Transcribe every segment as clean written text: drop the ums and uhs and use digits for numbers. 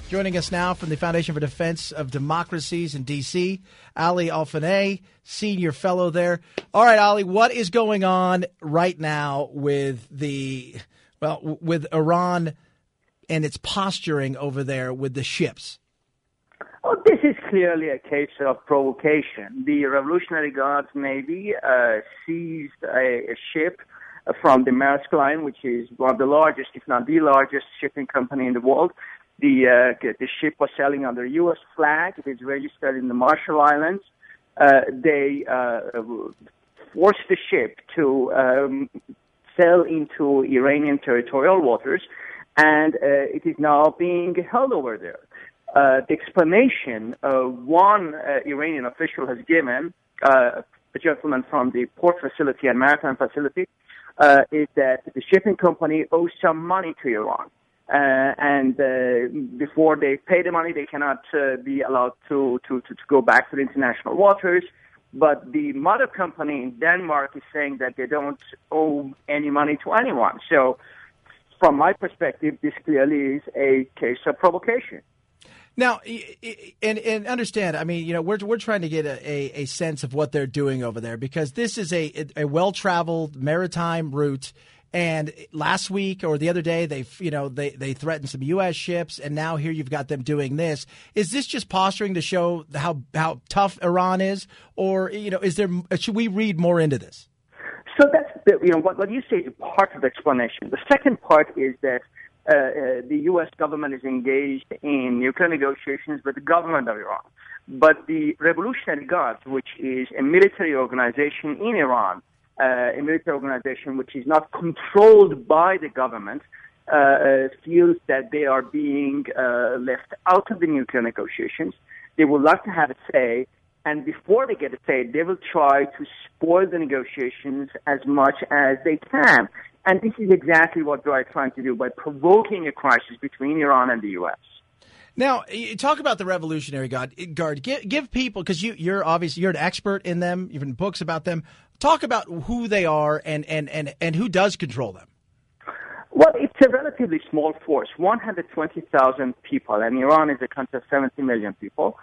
Joining us now from the Foundation for Defense of Democracies in D.C., Ali Alfoneh, senior fellow there. All right, Ali, what is going on right now with with Iran and its posturing over there with the ships? Well, this is clearly a case of provocation. The Revolutionary Guards Navy seized a ship from the Maersk Line, which is one of the largest, if not the largest, shipping company in the world. The ship was sailing under U.S. flag. It is registered in the Marshall Islands. They forced the ship to sail into Iranian territorial waters, and it is now being held over there. The explanation one Iranian official has given, a gentleman from the port facility and maritime facility, is that the shipping company owes some money to Iran. And before they pay the money, they cannot be allowed to go back to the international waters. But the mother company in Denmark is saying that they don't owe any money to anyone. So from my perspective, this clearly is a case of provocation. Now, and understand, I mean, we're trying to get a sense of what they're doing over there, because this is a well-traveled maritime route. And last week or the other day, they threatened some U.S. ships, and now here you've got them doing this. Is this just posturing to show how tough Iran is, or should we read more into this? So that's what you say is part of the explanation. The second part is that the U.S. government is engaged in nuclear negotiations with the government of Iran, but the Revolutionary Guards, which is a military organization in Iran, a military organization which is not controlled by the government, feels that they are being left out of the nuclear negotiations. They would like to have a say, and before they get a say, they will try to spoil the negotiations as much as they can. And this is exactly what they are trying to do by provoking a crisis between Iran and the U.S. Now, you talk about the Revolutionary Guard. Give people, because you're an expert in them. You've written books about them. Talk about who they are and who does control them. Well, it's a relatively small force, 120,000 people, and Iran is a country of 70 million people.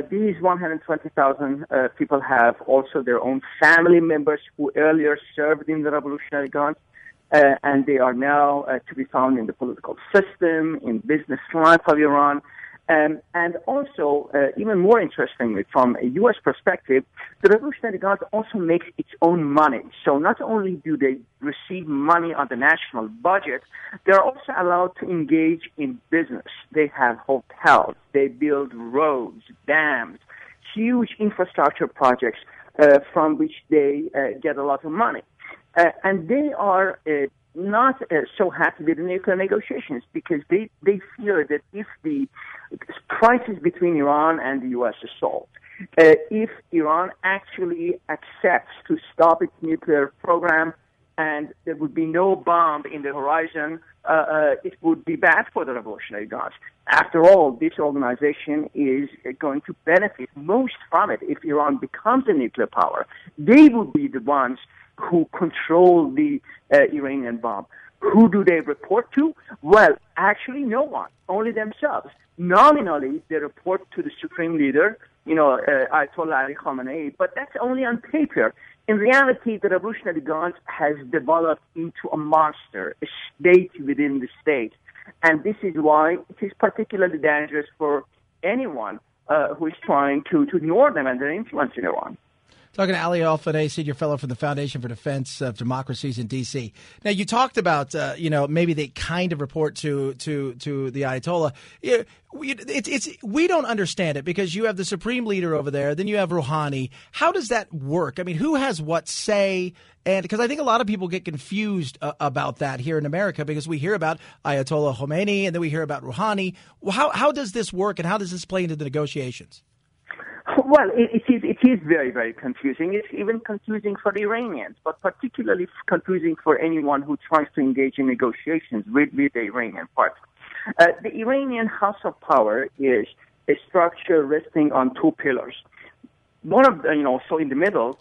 These 120,000 people have also their own family members who earlier served in the Revolutionary Guards, and they are now to be found in the political system, in business life of Iran. And also, even more interestingly, from a U.S. perspective, the Revolutionary Guard also makes its own money. So not only do they receive money on the national budget, they're also allowed to engage in business. They have hotels, they build roads, dams, huge infrastructure projects from which they get a lot of money. And they are not so happy with the nuclear negotiations, because they fear that if the crisis between Iran and the U.S. is solved, if Iran actually accepts to stop its nuclear program and there would be no bomb in the horizon, it would be bad for the Revolutionary Guards. After all, this organization is going to benefit most from it. If Iran becomes a nuclear power, they would be the ones who control the Iranian bomb. Who do they report to? Well, actually no one, only themselves. Nominally, they report to the supreme leader, Ayatollah Ali Khamenei, but that's only on paper. In reality, the Revolutionary Guards has developed into a monster, a state within the state. And this is why it is particularly dangerous for anyone who is trying to ignore them and their influence in Iran. Talking to Ali Alfoneh, senior fellow from the Foundation for Defense of Democracies in D.C. Now, you talked about, maybe they kind of report to the Ayatollah. We don't understand it, because you have the supreme leader over there, then you have Rouhani. How does that work? I mean, who has what say? And because I think a lot of people get confused about that here in America, because we hear about Ayatollah Khomeini and then we hear about Rouhani. How does this work, and how does this play into the negotiations? Well, it is very, very confusing. It's even confusing for the Iranians, but particularly confusing for anyone who tries to engage in negotiations with the Iranian party. The Iranian House of Power is a structure resting on two pillars. One of so in the middle,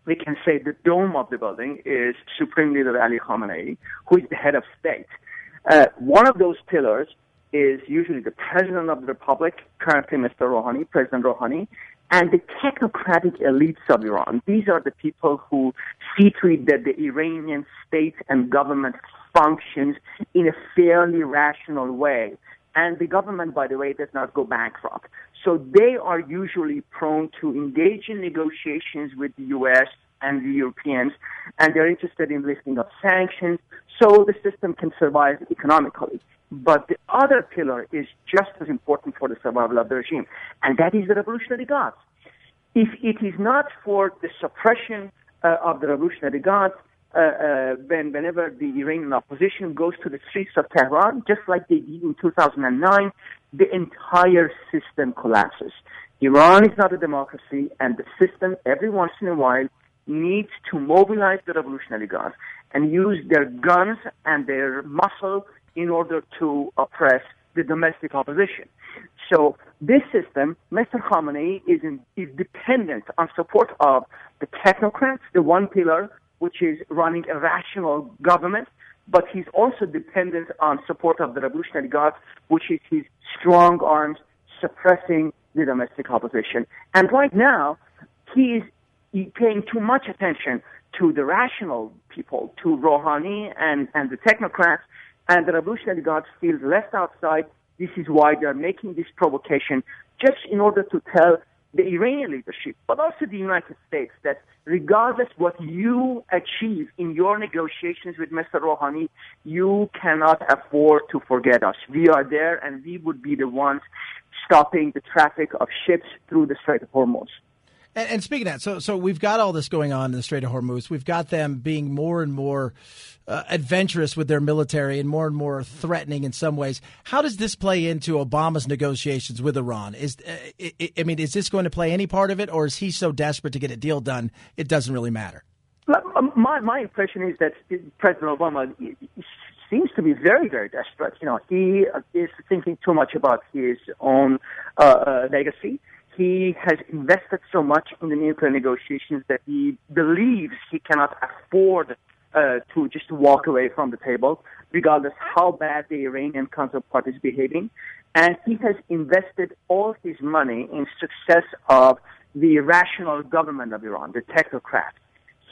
we can say the dome of the building is Supreme Leader Ali Khamenei, who is the head of state. One of those pillars is usually the president of the republic, currently Mr. Rouhani, President Rouhani, and the technocratic elites of Iran. These are the people who see to it that the Iranian state and government functions in a fairly rational way. And the government, by the way, does not go bankrupt. So they are usually prone to engage in negotiations with the U.S. and the Europeans, and they're interested in lifting of sanctions so the system can survive economically. But the other pillar is just as important for the survival of the regime, and that is the Revolutionary Guards. If it is not for the suppression of the Revolutionary Guards, whenever the Iranian opposition goes to the streets of Tehran, just like they did in 2009, the entire system collapses. Iran is not a democracy, and the system, every once in a while, needs to mobilize the Revolutionary Guards and use their guns and their muscle in order to oppress the domestic opposition. So this system, Mr. Khamenei, is dependent on support of the technocrats, the one pillar, which is running a rational government, but he's also dependent on support of the Revolutionary Guards, which is his strong arms suppressing the domestic opposition. And right now, he is paying too much attention to the rational people, to Rouhani and the technocrats, and the Revolutionary Guards feel left outside. This is why they're making this provocation, just in order to tell the Iranian leadership, but also the United States, that regardless what you achieve in your negotiations with Mr. Rouhani, you cannot afford to forget us. We are there, and we would be the ones stopping the traffic of ships through the Strait of Hormuz. And speaking of that, so we've got all this going on in the Strait of Hormuz. We've got them being more and more adventurous with their military and more threatening in some ways. How does this play into Obama's negotiations with Iran? Is this going to play any part of it, or is he so desperate to get a deal done it doesn't really matter? My impression is that President Obama seems to be very, very desperate. He is thinking too much about his own legacy. He has invested so much in the nuclear negotiations that he believes he cannot afford to just walk away from the table, regardless how bad the Iranian counterpart is behaving. And he has invested all his money in success of the rational government of Iran, the technocrats.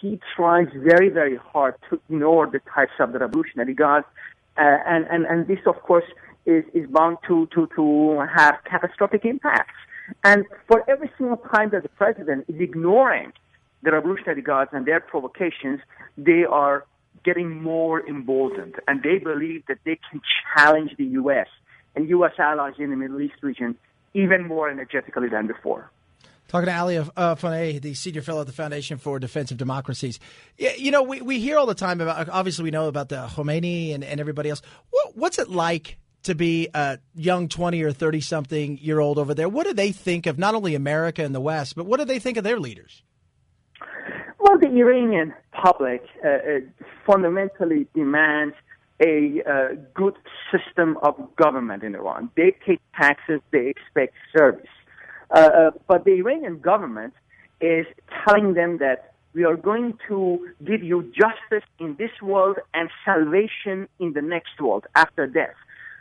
He tries very, very hard to ignore the types of the Revolutionary Guards, and this, of course, is bound to have catastrophic impacts. And for every single time that the president is ignoring the Revolutionary Guards and their provocations, they are getting more emboldened, and they believe that they can challenge the U.S. and U.S. allies in the Middle East region even more energetically than before. Talking to Alfoneh, the senior fellow at the Foundation for Defense of Democracies. We hear all the time about, obviously we know about the Khomeini and everybody else. What's it like to be a young 20 or 30-something-year-old over there? What do they think of not only America and the West, but what do they think of their leaders? Well, the Iranian public fundamentally demands a good system of government in Iran. They pay taxes, they expect service. But the Iranian government is telling them that we are going to give you justice in this world and salvation in the next world after death.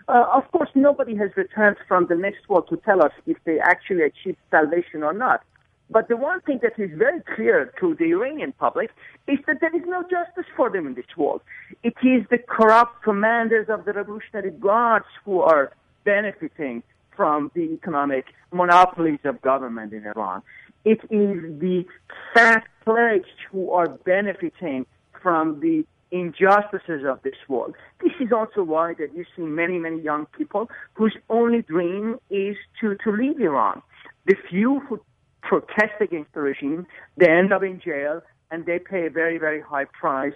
Of course, nobody has returned from the next world to tell us if they actually achieved salvation or not. But the one thing that is very clear to the Iranian public is that there is no justice for them in this world. It is the corrupt commanders of the Revolutionary Guards who are benefiting from the economic monopolies of government in Iran. It is the fat clerics who are benefiting from the injustices of this world. This is also why that you see many, many young people whose only dream is to leave Iran. The few who protest against the regime, they end up in jail, and they pay a very, very high price.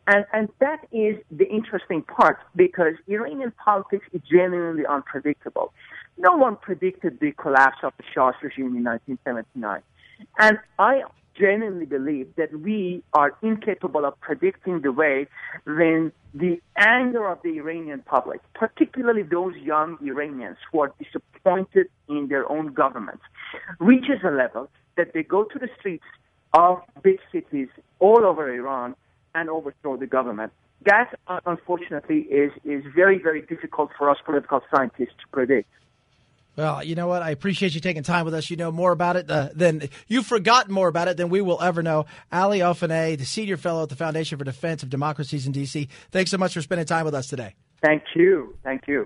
And that is the interesting part, because Iranian politics is genuinely unpredictable. No one predicted the collapse of the Shah's regime in 1979. And I genuinely believe that we are incapable of predicting the way when the anger of the Iranian public, particularly those young Iranians who are disappointed in their own government, reaches a level that they go to the streets of big cities all over Iran and overthrow the government. That, unfortunately, is very, very difficult for us political scientists to predict. Well, you know what? I appreciate you taking time with us. You know more about it than you've forgotten more about it than we will ever know. Ali Alfoneh, the senior fellow at the Foundation for Defense of Democracies in D.C. Thanks so much for spending time with us today. Thank you. Thank you.